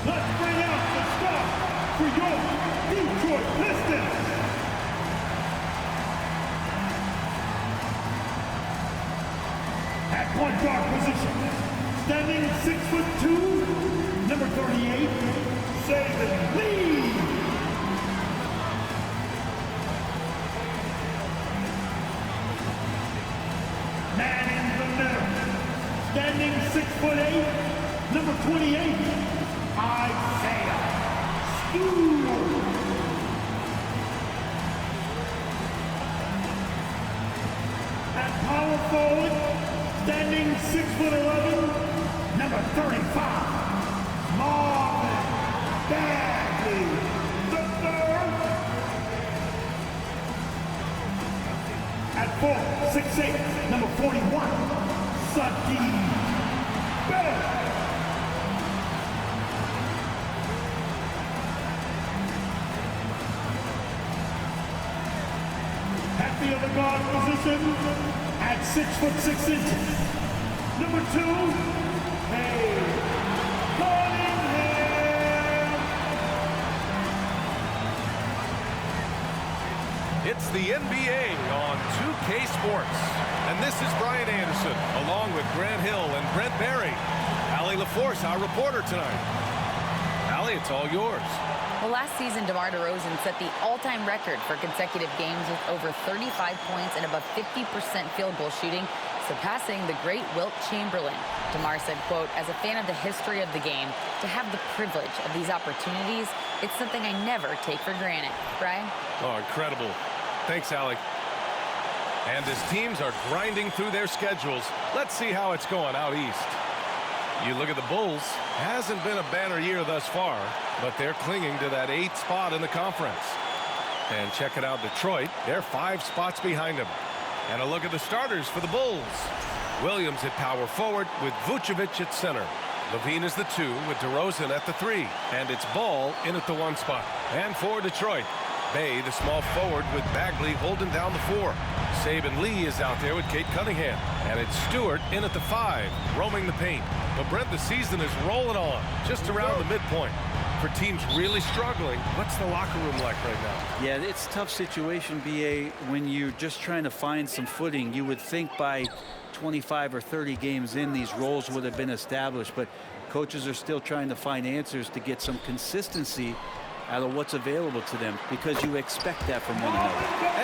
Let's bring out the star for your Detroit Pistons. At point guard position, standing 6'2", number 38, Saban Lee. Man in the middle, standing 6'8", number 28, Isaiah Stewart. At power forward, standing 6'11", number 35, Marvin Bagley III. At 4'6'8", number 41, Sadiq Bey. At the other guard position, at 6'6", number 2, hey, Cunningham. It's the NBA on 2K Sports. And this is Brian Anderson, along with Grant Hill and Brent Barry. Allie LaForce, our reporter tonight. Allie, it's all yours. Well, last season, DeMar DeRozan set the all-time record for consecutive games with over 35 points and above 50% field goal shooting, surpassing the great Wilt Chamberlain. DeMar said, quote, "As a fan of the history of the game, to have the privilege of these opportunities, it's something I never take for granted." Brian? Oh, incredible. Thanks, Allie. And as teams are grinding through their schedules, let's see how it's going out east. You look at the Bulls, hasn't been a banner year thus far, but they're clinging to that 8th spot in the conference. And check it out, Detroit, they're 5 spots behind them. And a look at the starters for the Bulls. Williams at power forward with Vucevic at center. Levine is the 2 with DeRozan at the 3. And it's Ball in at the 1 spot. And for Detroit, Bay, the small forward with Bagley holding down the 4. Saban Lee is out there with Kate Cunningham. And it's Stewart in at the 5, roaming the paint. But Brent, the season is rolling on, just around the midpoint. For teams really struggling, what's the locker room like right now? Yeah, it's a tough situation, BA, when you're just trying to find some footing. You would think by 25 or 30 games in, these roles would have been established, but coaches are still trying to find answers to get some consistency out of what's available to them, because you expect that from one another.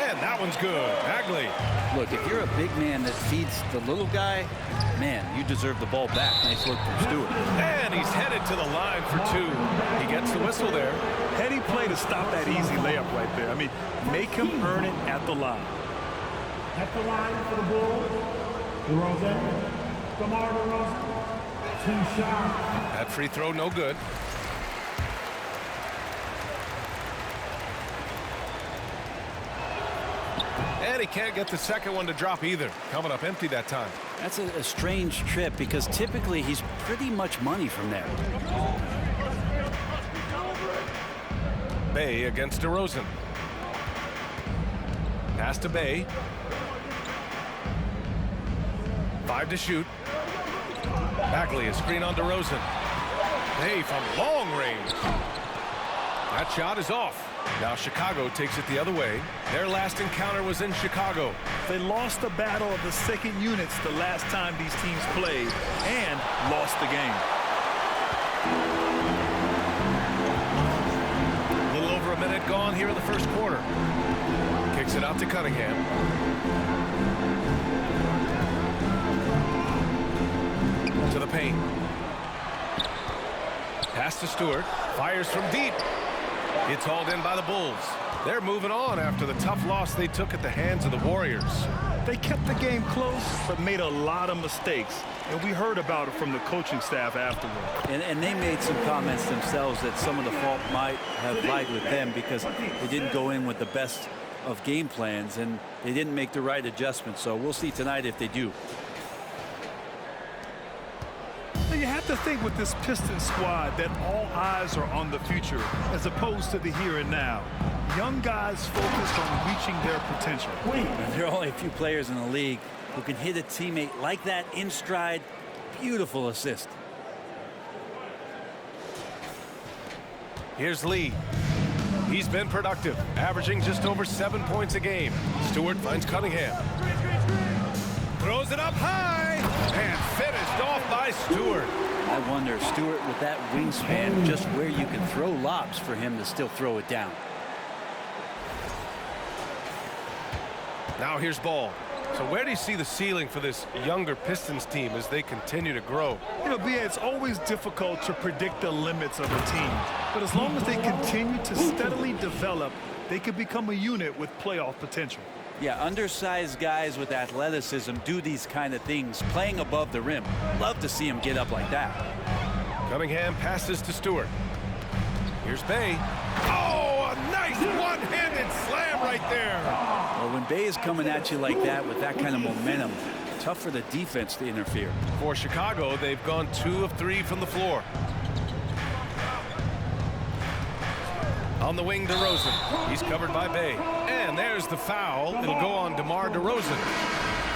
And that one's good. Bagley. Look, if you're a big man that feeds the little guy, man, you deserve the ball back. Nice look from Stewart. And he's headed to the line for 2. He gets the whistle there. Heady play to stop that easy layup right there. I mean, make him earn it at the line. At the line for the Bulls, DeRozan, DeMar DeRozan, 2 shots. That free throw no good. And he can't get the second one to drop either. Coming up empty that time. That's a strange trip, because typically he's pretty much money from there. Bay against DeRozan. Pass to Bay. 5 to shoot. Bagley, a screen on DeRozan. Bay from long range. That shot is off. Now Chicago takes it the other way. Their last encounter was in Chicago. They lost the battle of the second units the last time these teams played and lost the game. A little over a minute gone here in the first quarter. Kicks it out to Cunningham. To the paint. Pass to Stewart. Fires from deep. It's hauled in by the Bulls. They're moving on after the tough loss they took at the hands of the Warriors. They kept the game close, but made a lot of mistakes. And we heard about it from the coaching staff afterward. And they made some comments themselves that some of the fault might have lied with them, because they didn't go in with the best of game plans and they didn't make the right adjustments. So we'll see tonight if they do. You have to think with this Pistons squad that all eyes are on the future as opposed to the here and now. Young guys focused on reaching their potential. There are only a few players in the league who can hit a teammate like that in stride Beautiful assist. Here's Lee. He's been productive, averaging just over 7 points a game. Stewart finds Cunningham. Throws it up high and finished off by Stewart. I wonder, Stewart, with that wingspan, just where you can throw lobs for him to still throw it down. Now here's Ball. So where do you see the ceiling for this younger Pistons team as they continue to grow? You know, BA, it's always difficult to predict the limits of a team. But as long as they continue to steadily develop, they could become a unit with playoff potential. Yeah, undersized guys with athleticism do these kind of things, playing above the rim. Love to see him get up like that. Cunningham passes to Stewart. Here's Bay. Oh, a nice one-handed slam right there. Well, when Bay is coming at you like that with that kind of momentum, tough for the defense to interfere. For Chicago, they've gone 2 of 3 from the floor. On the wing, DeRozan. He's covered by Bay. And there's the foul. It'll go on DeMar DeRozan.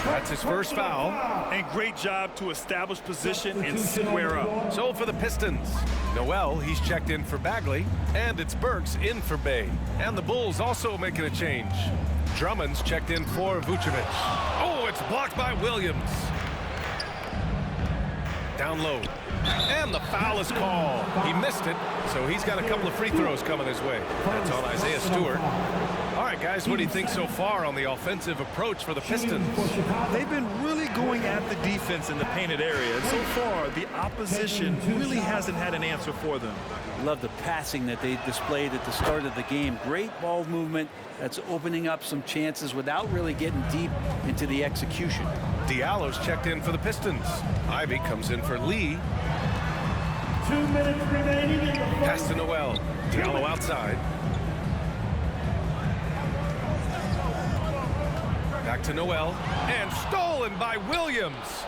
That's his first foul. And great job to establish position and square up. So for the Pistons, Noel, he's checked in for Bagley. And it's Burks in for Bay. And the Bulls also making a change. Drummond's checked in for Vucevic. Oh, it's blocked by Williams. Down low. And the foul is called. He missed it, so he's got a couple of free throws coming his way. That's on Isaiah Stewart. All right, guys, what do you think so far on the offensive approach for the Pistons? They've been really going at the defense in the painted area. And so far, the opposition really hasn't had an answer for them. Love the passing that they displayed at the start of the game. Great ball movement that's opening up some chances without really getting deep into the execution. Diallo's checked in for the Pistons. Ivy comes in for Lee. 2 minutes remaining in the Pass to Noel. Diallo outside. Back to Noel. And stolen by Williams.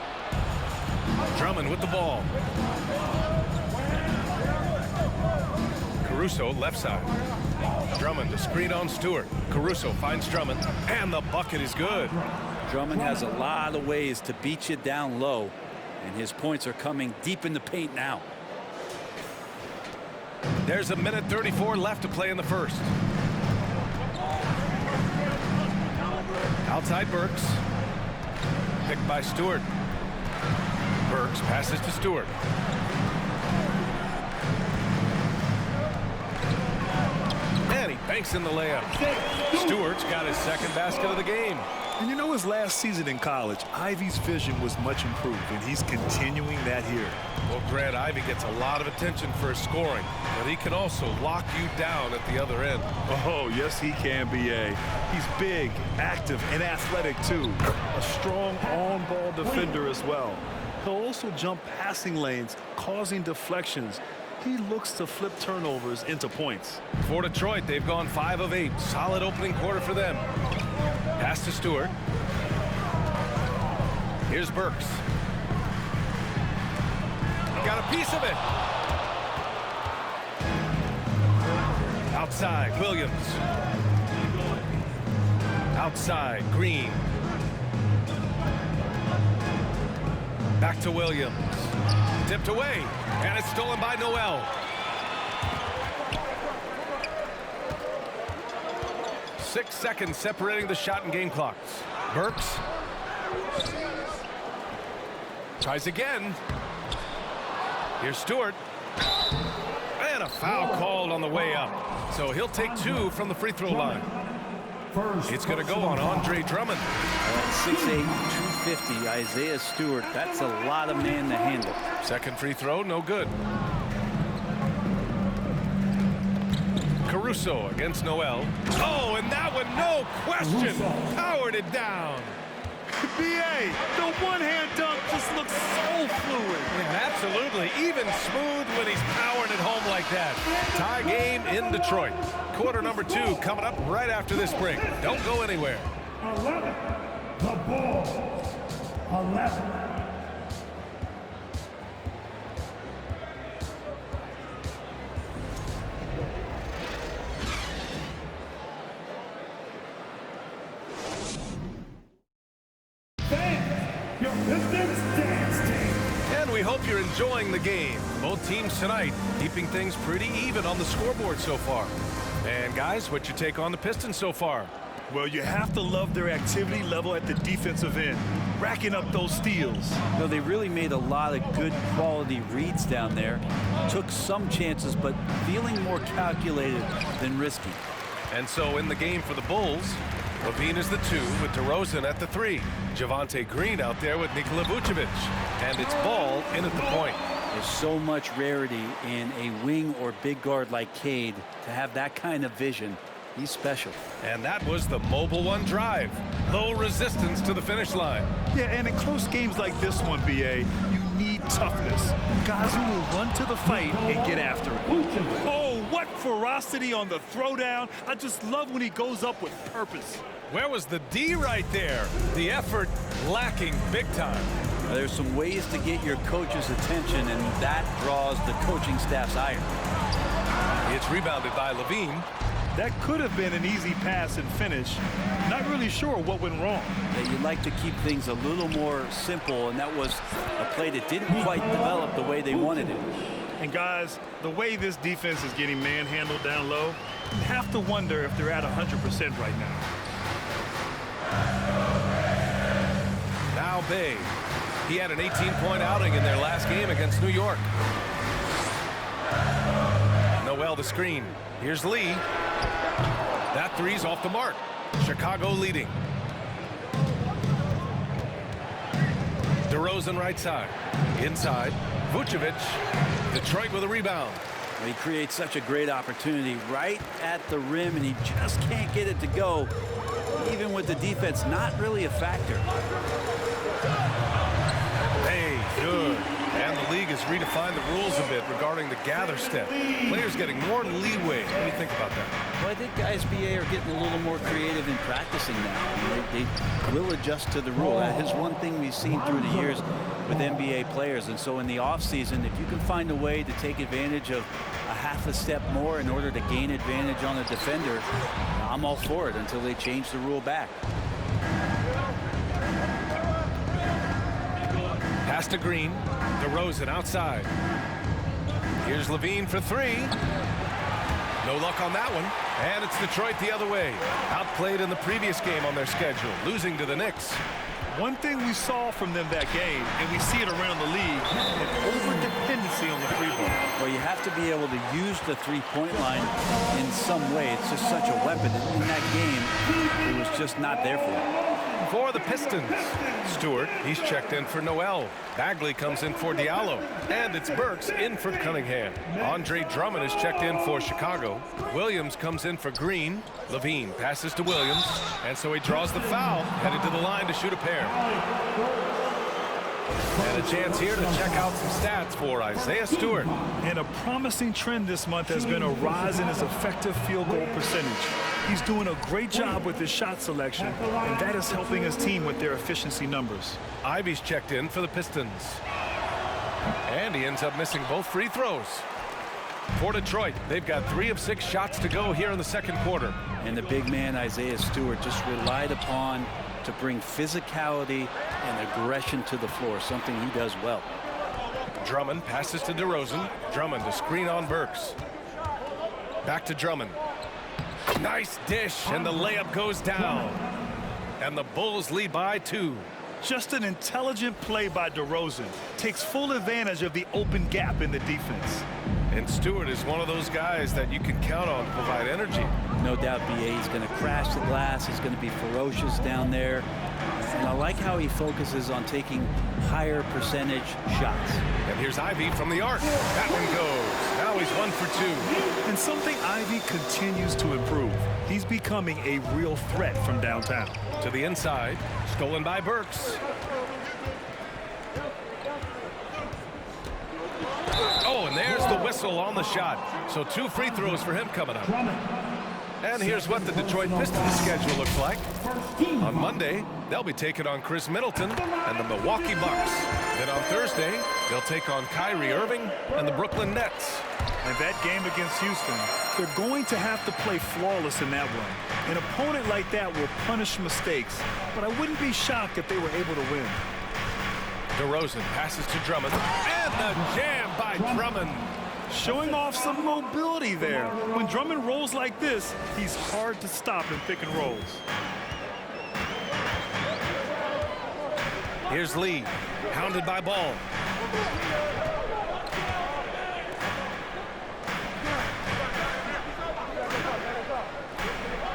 Drummond with the ball. Caruso left side. Drummond to screen on Stewart. Caruso finds Drummond. And the bucket is good. Drummond has a lot of ways to beat you down low, and his points are coming deep in the paint now. There's 1:34 left to play in the first. Outside Burks. Picked by Stewart. Burks passes to Stewart. And he banks in the layup. Stewart's got his second basket of the game. And you know, his last season in college, Ivy's vision was much improved, and he's continuing that here. Well, Grant, Ivy gets a lot of attention for his scoring, but he can also lock you down at the other end. Oh, yes, he can, BA. He's big, active, and athletic, too. A strong on-ball defender as well. He'll also jump passing lanes, causing deflections. He looks to flip turnovers into points. For Detroit, they've gone 5 of 8. Solid opening quarter for them. Pass to Stewart. Here's Burks. Got a piece of it. Outside, Williams. Outside, Green. Back to Williams. Tipped away, and it's stolen by Noel. 6 seconds separating the shot and game clocks. Burks tries again. Here's Stewart. And a foul called on the way up. So he'll take 2 from the free throw line. It's going to go on Andre Drummond. 6'8", 250, Isaiah Stewart. That's a lot of man to handle. Second free throw, no good. Caruso against Noel. Oh, and that one, no question, powered it down. BA, the one-hand dunk just looks so fluid. Yeah, absolutely. Even smooth when he's powering it home like that. Tie game in Detroit. Quarter number 2 coming up right after this break. Don't go anywhere. 11. The Bulls. 11. And we hope you're enjoying the game. Both teams tonight keeping things pretty even on the scoreboard so far. And guys, what's your take on the Pistons so far? Well, you have to love their activity level at the defensive end, racking up those steals. No, they really made a lot of good quality reads down there. Took some chances, but feeling more calculated than risky. And so in the game for the Bulls, Levine is the 2 with DeRozan at the 3. Javonte Green out there with Nikola Vucevic. And it's Ball in at the point. There's so much rarity in a wing or big guard like Cade to have that kind of vision. He's special. And that was the Mobile One drive. Low resistance to the finish line. Yeah, and in close games like this one, BA, you need toughness. Guys who will run to the fight and get after it. Oh, what ferocity on the throwdown. I just love when he goes up with purpose. Where was the D right there? The effort lacking big time. There's some ways to get your coach's attention, and that draws the coaching staff's ire. It's rebounded by Levine. That could have been an easy pass and finish. Not really sure what went wrong. Yeah, you'd like to keep things a little more simple, and that was a play that didn't quite develop the way they wanted it. And guys, the way this defense is getting manhandled down low, you have to wonder if they're at 100% right now. Now Bay. He had an 18-point outing in their last game against New York. Noel the screen. Here's Lee. That three's off the mark. Chicago leading. DeRozan right side. Inside. Vucevic. Detroit with a rebound. He creates such a great opportunity right at the rim, and he just can't get it to go. Even with the defense not really a factor. Hey, good. And the league has redefined the rules a bit regarding the gather step. Players getting more leeway. What do you think about that? Well, I think guys BA are getting a little more creative in practicing now. They will adjust to the rule. That is one thing we've seen through the years with NBA players. And so in the offseason, if you can find a way to take advantage of a half a step more in order to gain advantage on a defender, I'm all for it until they change the rule back. Pass to Green. DeRozan outside. Here's Levine for 3. No luck on that one. And it's Detroit the other way. Outplayed in the previous game on their schedule, losing to the Knicks. One thing we saw from them that game, and we see it around the league, an over-dependency on the three ball. Well, you have to be able to use the three-point line in some way. It's just such a weapon. In that game, it was just not there for them. For the Pistons, Stewart, he's checked in for Noel. Bagley comes in for Diallo. And it's Burks in for Cunningham. Andre Drummond is checked in for Chicago. Williams comes in for Green. Levine passes to Williams. And so he draws the foul, headed to the line to shoot a pair. And a chance here to check out some stats for Isaiah Stewart. And a promising trend this month has been a rise in his effective field goal percentage. He's doing a great job with his shot selection, and that is helping his team with their efficiency numbers. Ivy's checked in for the Pistons. And he ends up missing both free throws. For Detroit, they've got 3 of 6 shots to go here in the second quarter. And the big man, Isaiah Stewart, just relied upon to bring physicality and aggression to the floor, something he does well. Drummond passes to DeRozan. Drummond to screen on Burks. Back to Drummond. Nice dish, and the layup goes down. And the Bulls lead by 2. Just an intelligent play by DeRozan. Takes full advantage of the open gap in the defense. And Stewart is one of those guys that you can count on to provide energy. No doubt, BA, he's going to crash the glass. He's going to be ferocious down there. And I like how he focuses on taking higher percentage shots. And here's Ivy from the arc. That one goes. Now he's 1 for 2. And something Ivy continues to improve. He's becoming a real threat from downtown. To the inside. Stolen by Burks. Oh, and there's the whistle on the shot. So 2 free throws for him coming up. And here's what the Detroit Pistons schedule looks like. On Monday, they'll be taking on Chris Middleton and the Milwaukee Bucks. Then on Thursday, they'll take on Kyrie Irving and the Brooklyn Nets. And that game against Houston, they're going to have to play flawless in that one. An opponent like that will punish mistakes, but I wouldn't be shocked if they were able to win. DeRozan passes to Drummond. And the jam by Drummond. Showing off some mobility there. When Drummond rolls like this, he's hard to stop in pick and rolls. Here's Lee, hounded by Ball.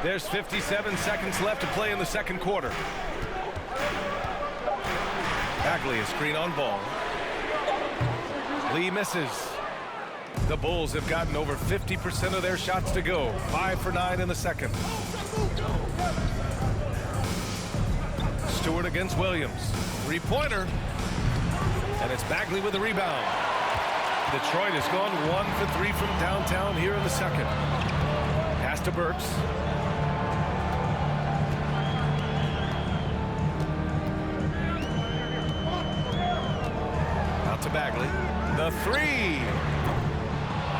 There's 57 seconds left to play in the second quarter. Bagley is screen on Ball. Lee misses. The Bulls have gotten over 50% of their shots to go. 5 for 9 in the second. Stewart against Williams. Three-pointer. And it's Bagley with the rebound. Detroit has gone 1 for 3 from downtown here in the second. Pass to Burks. Out to Bagley. The three.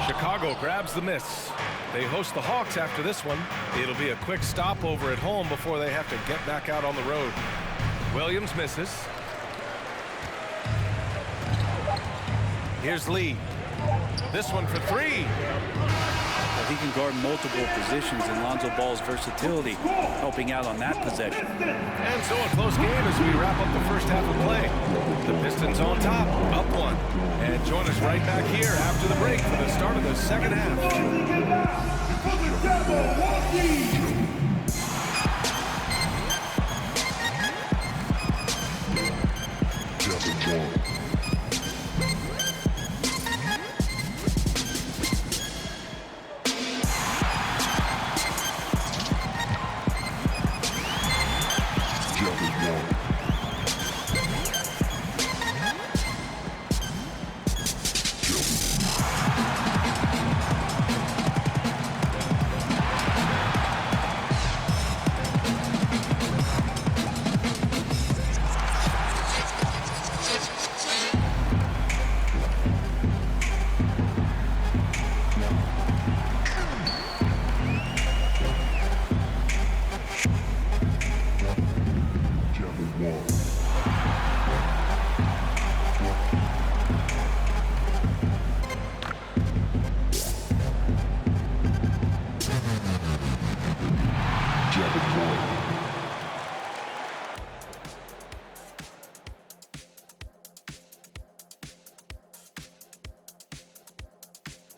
Chicago grabs the miss. They host the Hawks after this one. It'll be a quick stopover at home before they have to get back out on the road. Williams misses. Here's Lee. This one for three. He can guard multiple positions, and Lonzo Ball's versatility helping out on that possession. And so a close game as we wrap up the first half of play. The Pistons on top, up 1. And join us right back here after the break for the start of the second half.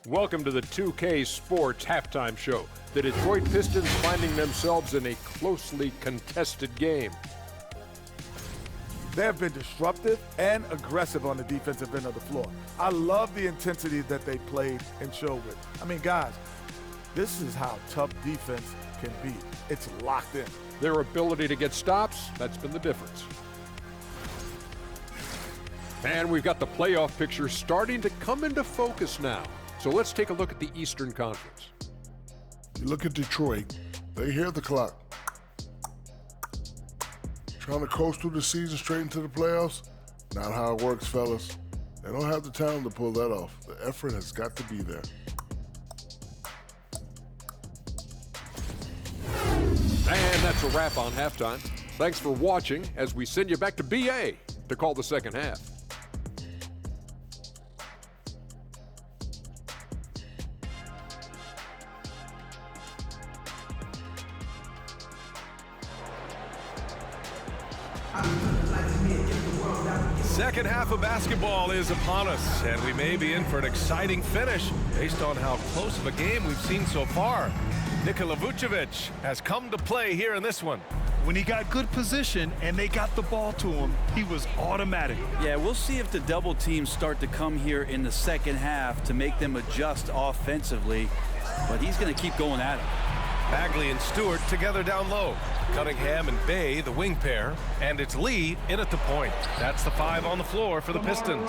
Welcome to the 2K Sports Halftime Show. The Detroit Pistons finding themselves in a closely contested game. They have been disruptive and aggressive on the defensive end of the floor. I love the intensity that they played and showed with. I mean, guys, this is how tough defense can be. It's locked in. Their ability to get stops, that's been the difference. And we've got the playoff picture starting to come into focus now. So let's take a look at the Eastern Conference. You look at Detroit, they hear the clock. Trying to coast through the season straight into the playoffs? Not how it works, fellas. They don't have the talent to pull that off. The effort has got to be there. And that's a wrap on halftime. Thanks for watching as we send you back to BA to call the second half. Second half of basketball is upon us, and we may be in for an exciting finish based on how close of a game we've seen so far. Nikola Vucevic has come to play here in this one. When he got good position and they got the ball to him, he was automatic. Yeah, we'll see if the double teams start to come here in the second half to make them adjust offensively, but he's going to keep going at it. Bagley and Stewart together down low. Cunningham and Bay, the wing pair. And it's Lee in at the point. That's the 5 on the floor for the Pistons.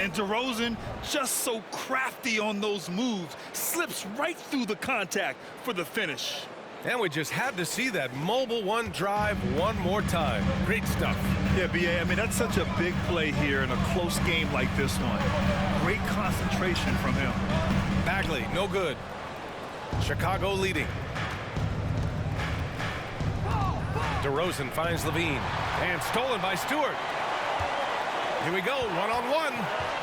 And DeRozan, just so crafty on those moves, slips right through the contact for the finish. And we just had to see that mobile one drive one more time. Great stuff. Yeah, BA, I mean, that's such a big play here in a close game like this one. Great concentration from him. Bagley, no good. Chicago leading. DeRozan finds Levine. And stolen by Stewart. Here we go, one-on-one.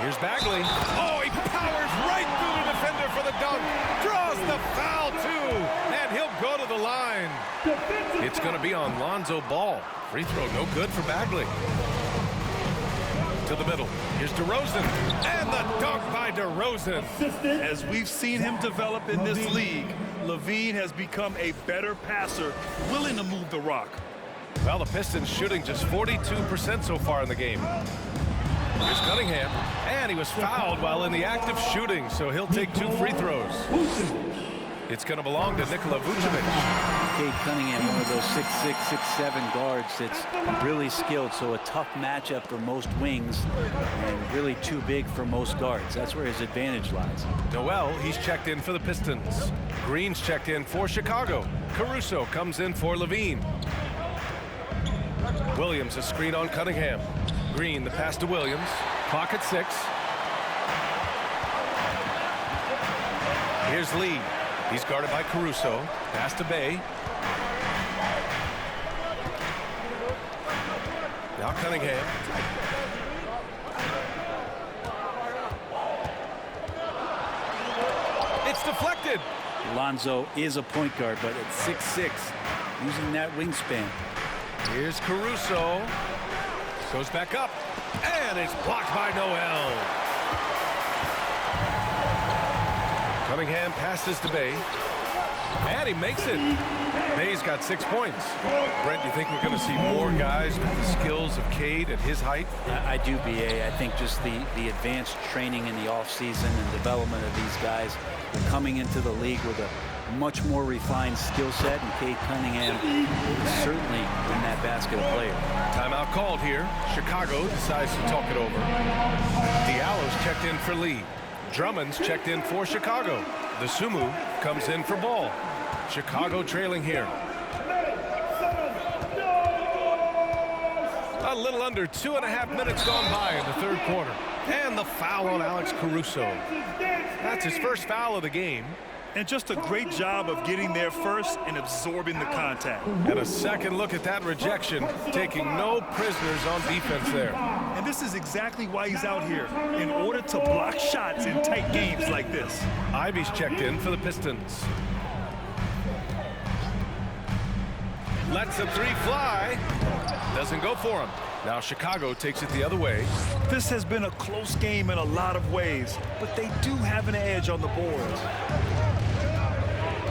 Here's Bagley. Oh, he powers right through the defender for the dunk. Draws the foul, too. And he'll go to the line. It's going to be on Lonzo Ball. Free throw, no good for Bagley. To the middle. Here's DeRozan. And the dunk by DeRozan. As we've seen him develop in this league, LaVine has become a better passer, willing to move the rock. Well, the Pistons shooting just 42% so far in the game. Here's Cunningham. And he was fouled while in the act of shooting, so he'll take 2 free throws. It's going to belong to Nikola Vucevic. Cade Cunningham, one of those 6'6", 6'7" guards that's really skilled, so a tough matchup for most wings and really too big for most guards. That's where his advantage lies. Noel, he's checked in for the Pistons. Green's checked in for Chicago. Caruso comes in for LaVine. Williams, a screen on Cunningham. Green, the pass to Williams. Clock at 6. Here's Lee. He's guarded by Caruso. Pass to Bay. Now Cunningham. It's deflected. Lonzo is a point guard, but at 6'6", using that wingspan. Here's Caruso. Goes back up. And it's blocked by Noel. Cunningham passes to Bay. And he makes it. Bay's got 6 points. Brent, do you think we're going to see more guys with the skills of Cade at his height? I do, BA. I think just the advanced training in the offseason and development of these guys coming into the league with a much more refined skill set, and Cade Cunningham is certainly in that basket of player. Timeout called here. Chicago decides to talk it over. Diallo's checked in for Lee. Drummond's checked in for Chicago. The Sumu comes in for Ball. Chicago trailing here. A little under 2.5 minutes gone by in the third quarter. And the foul on Alex Caruso. That's his first foul of the game. And just a great job of getting there first and absorbing the contact. And a second look at that rejection, taking no prisoners on defense there. And this is exactly why he's out here, in order to block shots in tight games like this. Ivy's checked in for the Pistons. Lets a 3 fly. Doesn't go for him. Now Chicago takes it the other way. This has been a close game in a lot of ways, but they do have an edge on the boards.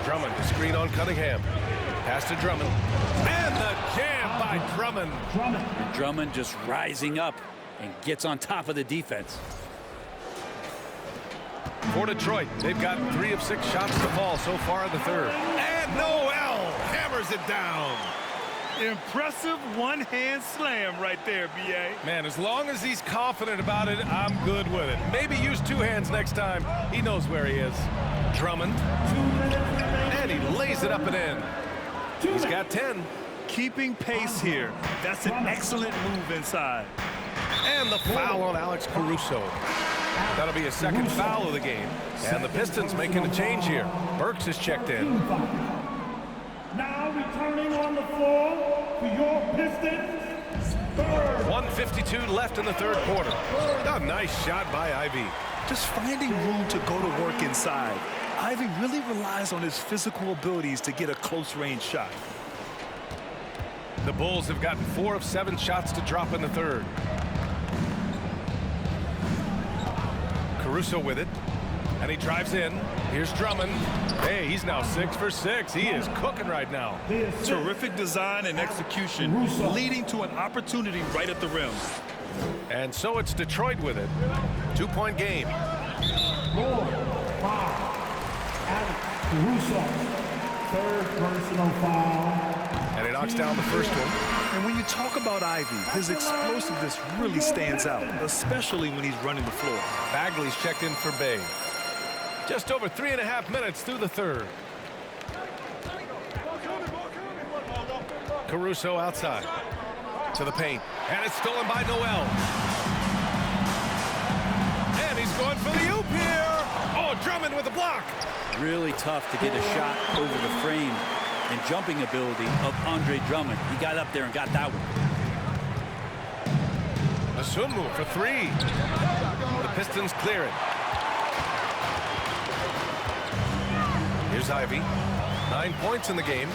Drummond, the screen on Cunningham. Pass to Drummond. And the jam by Drummond. And Drummond just rising up and gets on top of the defense. For Detroit, they've got 3 of 6 shots to fall so far in the third. And Noel hammers it down. Impressive one-hand slam right there, B.A. Man, as long as he's confident about it, I'm good with it. Maybe use 2 hands next time. He knows where he is. Drummond. And he lays it up and in. He's got 10. Keeping pace here. That's an excellent move inside. And the foul on Alex Caruso. That'll be a second foul of the game. And the Pistons making a change here. Burks is checked in. Now returning on the floor for your Pistons. 1:52 left in the third quarter. A nice shot by Ivy. Just finding room to go to work inside. Ivy really relies on his physical abilities to get a close-range shot. The Bulls have gotten 4 of 7 shots to drop in the third. Caruso with it. And he drives in. Here's Drummond. Hey, he's now 6 for 6. He is cooking right now. Terrific design and execution, leading to an opportunity right at the rim. And so it's Detroit with it. 2-point game. 4, 5. Alex Caruso. Third personal foul. And he knocks down the first one. And when you talk about Ivy, his explosiveness really stands out, especially when he's running the floor. Bagley's checked in for Bay. Just over 3.5 minutes through the third. Caruso outside to the paint. And it's stolen by Noel. And he's going for the oop here. Oh, Drummond with the block. Really tough to get a shot over the frame and jumping ability of Andre Drummond. He got up there and got that one. The Sumu for three. The Pistons clear it. Here's Ivy. 9 points in the game.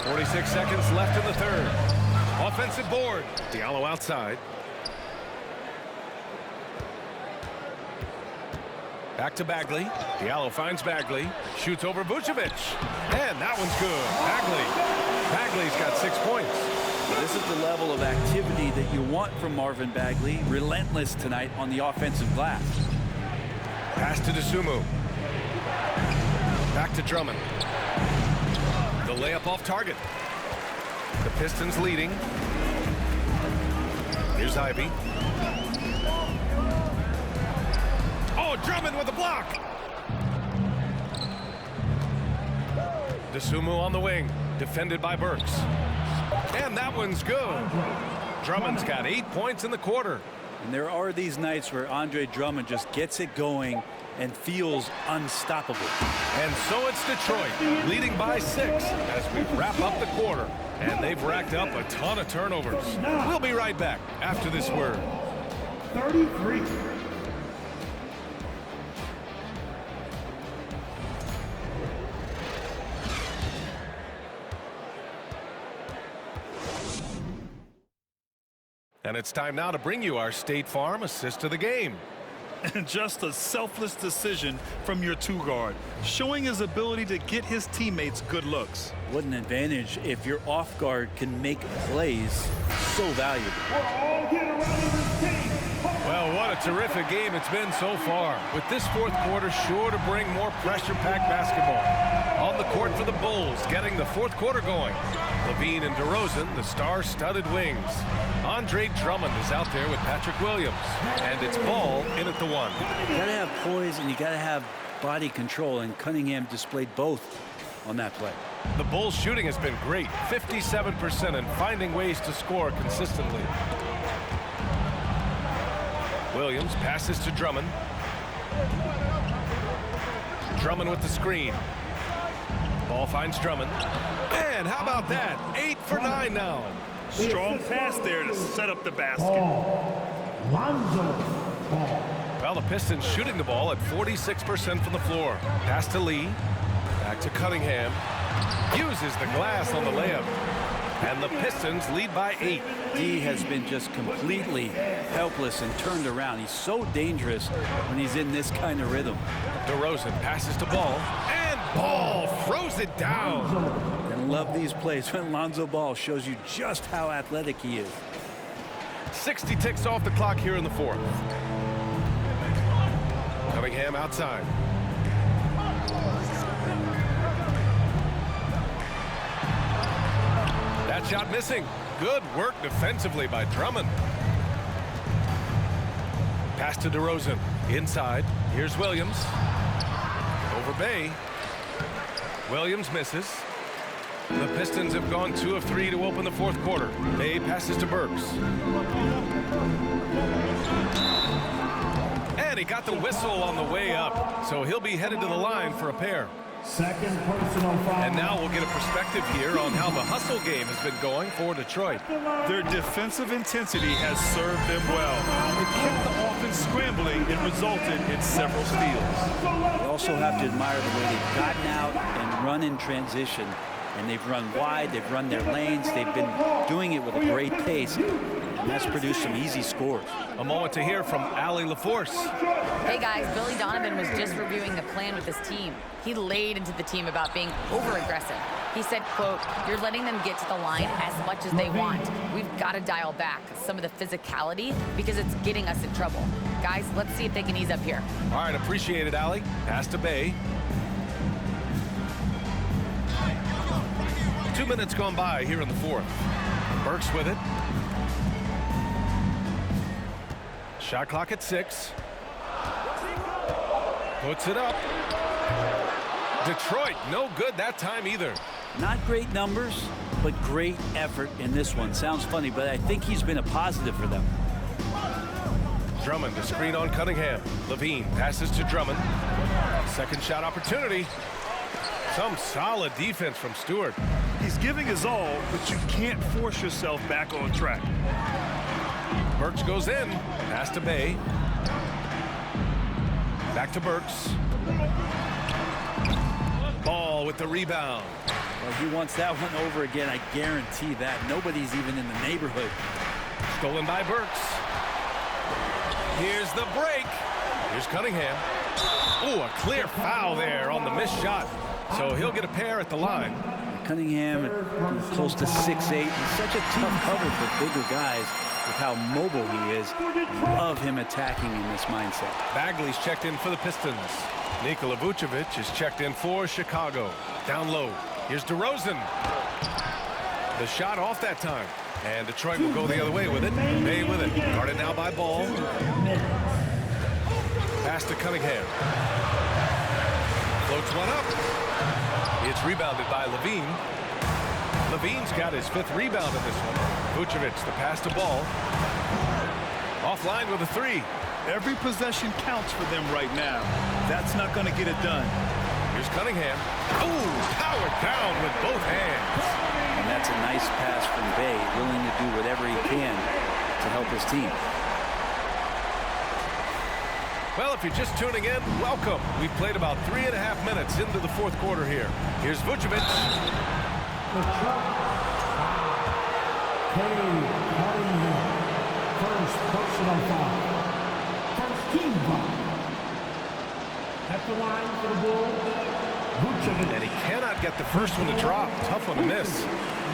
46 seconds left in the third. Offensive board. Diallo outside. Back to Bagley. Diallo finds Bagley. Shoots over Vucevic. And that one's good. Bagley's got 6 points. This is the level of activity that you want from Marvin Bagley. Relentless tonight on the offensive glass. Pass to Dosunmu. Back to Drummond. The layup off target. The Pistons leading. Here's Ivy. Oh, Drummond with a block. Dosunmu on the wing. Defended by Burks. And that one's good. Drummond's got 8 points in the quarter. And there are these nights where Andre Drummond just gets it going and feels unstoppable. And so it's Detroit, leading by 6 as we wrap up the quarter. And they've racked up a ton of turnovers. We'll be right back after this word. 33. And it's time now to bring you our State Farm assist of the game. And just a selfless decision from your two-guard, showing his ability to get his teammates good looks. What an advantage if your off guard can make plays so valuable. Well, what a terrific game it's been so far. With this fourth quarter sure to bring more pressure-packed basketball. On the court for the Bulls, getting the fourth quarter going. Levine and DeRozan, the star-studded wings. Andre Drummond is out there with Patrick Williams. And it's Ball in at the one. You gotta have poise and you gotta have body control, and Cunningham displayed both on that play. The Bulls' shooting has been great, 57%, and finding ways to score consistently. Williams passes to Drummond. Drummond with the screen. Ball finds Drummond. And how about that? 8 for 9 now. Strong pass there to set up the basket. Well, the Pistons shooting the ball at 46% from the floor. Pass to Lee. Back to Cunningham. Uses the glass on the layup. And the Pistons lead by 8. D has been just completely helpless and turned around. He's so dangerous when he's in this kind of rhythm. DeRozan passes to Ball. And Ball throws it down. And love these plays when Lonzo Ball shows you just how athletic he is. 60 ticks off the clock here in the fourth. Cunningham outside. That shot missing. Good work defensively by Drummond. Pass to DeRozan. Inside. Here's Williams. Over Bay. Williams misses. The Pistons have gone 2 of 3 to open the fourth quarter. Bay passes to Burks. And he got the whistle on the way up, so he'll be headed to the line for a pair. Second personal foul. And now we'll get a perspective here on how the hustle game has been going for Detroit. Their defensive intensity has served them well. It kept the offense scrambling and resulted in several steals. You also have to admire the way they've gotten out and run in transition. And they've run wide, they've run their lanes, they've been doing it with a great pace. And that's produced some easy scores. A moment to hear from Allie LaForce. Hey guys, Billy Donovan was just reviewing the plan with his team. He laid into the team about being over-aggressive. He said, quote, "You're letting them get to the line as much as they want. We've got to dial back some of the physicality because it's getting us in trouble. Guys, let's see if they can ease up here." All right, appreciate it, Allie. Pass to Bay. 2 minutes gone by here in the fourth. Burks with it. Shot clock at 6. Puts it up. Detroit, no good that time either. Not great numbers, but great effort in this one. Sounds funny, but I think he's been a positive for them. Drummond, the screen on Cunningham. Levine passes to Drummond. Second shot opportunity. Some solid defense from Stewart. He's giving his all, but you can't force yourself back on track. Burks goes in. Pass to Bay. Back to Burks. Ball with the rebound. Well, he wants that one over again. I guarantee that. Nobody's even in the neighborhood. Stolen by Burks. Here's the break. Here's Cunningham. Ooh, a clear foul there on the missed shot. So he'll get a pair at the line. Cunningham, close to 6'8". He's such a tough cover for bigger guys with how mobile he is. Love him attacking in this mindset. Bagley's checked in for the Pistons. Nikola Vucevic is checked in for Chicago. Down low. Here's DeRozan. The shot off that time. And Detroit will go the other way with it. Bay with it. Guarded now by Ball. Pass to Cunningham. Floats one up. It's rebounded by Levine. Levine's got his 5th rebound in this one. Vucevic, the pass to Ball. Offline with a 3. Every possession counts for them right now. That's not going to get it done. Here's Cunningham. Ooh, powered down with both hands. And that's a nice pass from Bay, willing to do whatever he can to help his team. Well, if you're just tuning in, welcome. We've played about 3.5 minutes into the 4th quarter here. Here's Vucevic. First personal foul. First team foul. At the line for the Bulls, Vucevic. And he cannot get the first one to drop. Tough one to miss.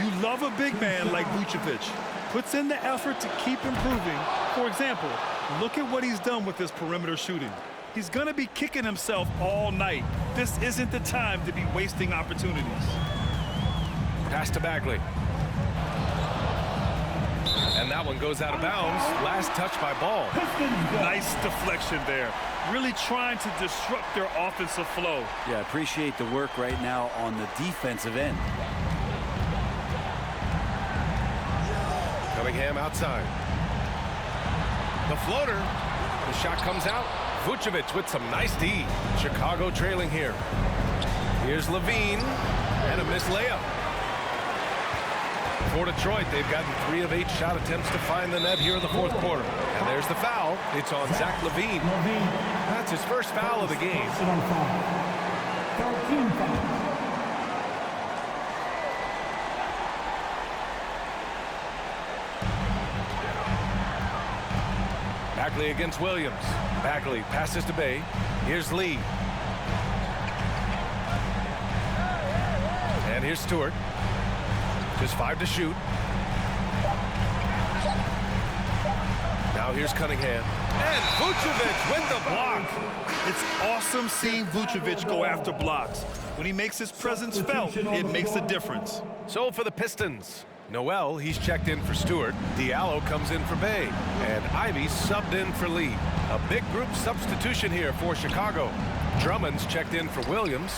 You love a big man like Vucevic. Puts in the effort to keep improving. For example, look at what he's done with his perimeter shooting. He's going to be kicking himself all night. This isn't the time to be wasting opportunities. Pass to Bagley. And that one goes out of bounds. Last touch by Ball. Nice deflection there. Really trying to disrupt their offensive flow. Yeah, appreciate the work right now on the defensive end. Cunningham outside. The floater. The shot comes out. Vucevic with some nice D. Chicago trailing here. Here's Levine. And a missed layup. For Detroit, they've gotten 3 of 8 shot attempts to find the net here in the 4th quarter. And there's the foul. It's on Zach Levine. That's his first foul of the game. 13 foul. Bagley against Williams. Bagley passes to Bay. Here's Lee. And here's Stewart. Just 5 to shoot. Now here's Cunningham. And Vucevic with the block. It's awesome seeing Vucevic go after blocks. When he makes his presence felt, it makes a difference. So for the Pistons, Noel, he's checked in for Stewart. Diallo comes in for Bay. And Ivy subbed in for Lee. A big group substitution here for Chicago. Drummond's checked in for Williams.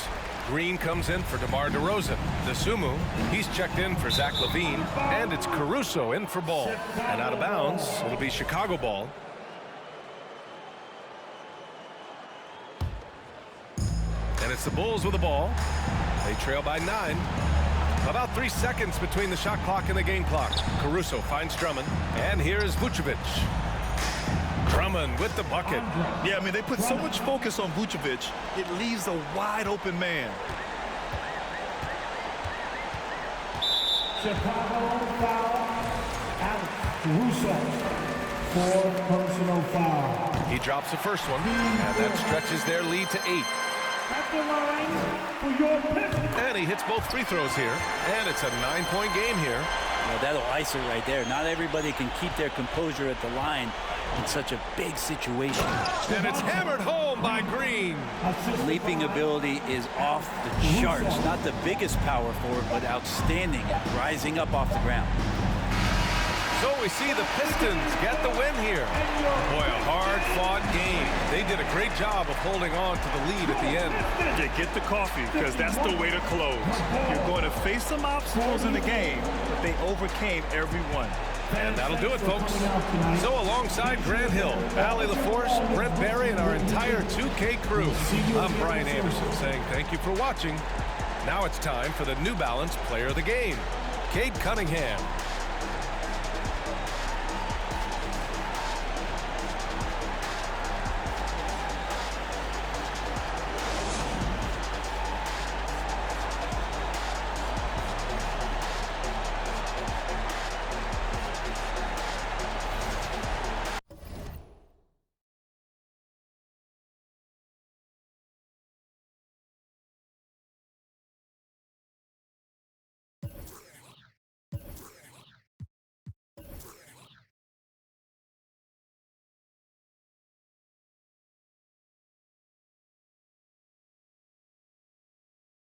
Green comes in for DeMar DeRozan. DeSumo, he's checked in for Zach Levine. And it's Caruso in for Ball. And out of bounds, it'll be Chicago ball. And it's the Bulls with the ball. They trail by 9. About 3 seconds between the shot clock and the game clock. Caruso finds Drummond. And here's Vucevic. Drummond with the bucket. Yeah, I mean, they put so much focus on Vucevic, it leaves a wide open man. Chicago foul. Alex Caruso. 4 personal foul. He drops the first one, and that stretches their lead to 8. At the line for your Pistons. And he hits both free throws here, and it's a 9-point game here. Well, that'll ice it right there. Not everybody can keep their composure at the line in such a big situation. And it's hammered home by Green. Leaping ability is off the charts. Not the biggest power forward, but outstanding at rising up off the ground. So we see the Pistons get the win here. Boy, a hard-fought game. They did a great job of holding on to the lead at the end. Yeah, get the coffee, because that's the way to close. You're going to face some obstacles in the game, but they overcame every one. And that'll do it, folks. So alongside Grant Hill, Allie LaForce, Brent Barry, and our entire 2K crew, I'm Brian Anderson saying thank you for watching. Now it's time for the New Balance Player of the Game, Cade Cunningham.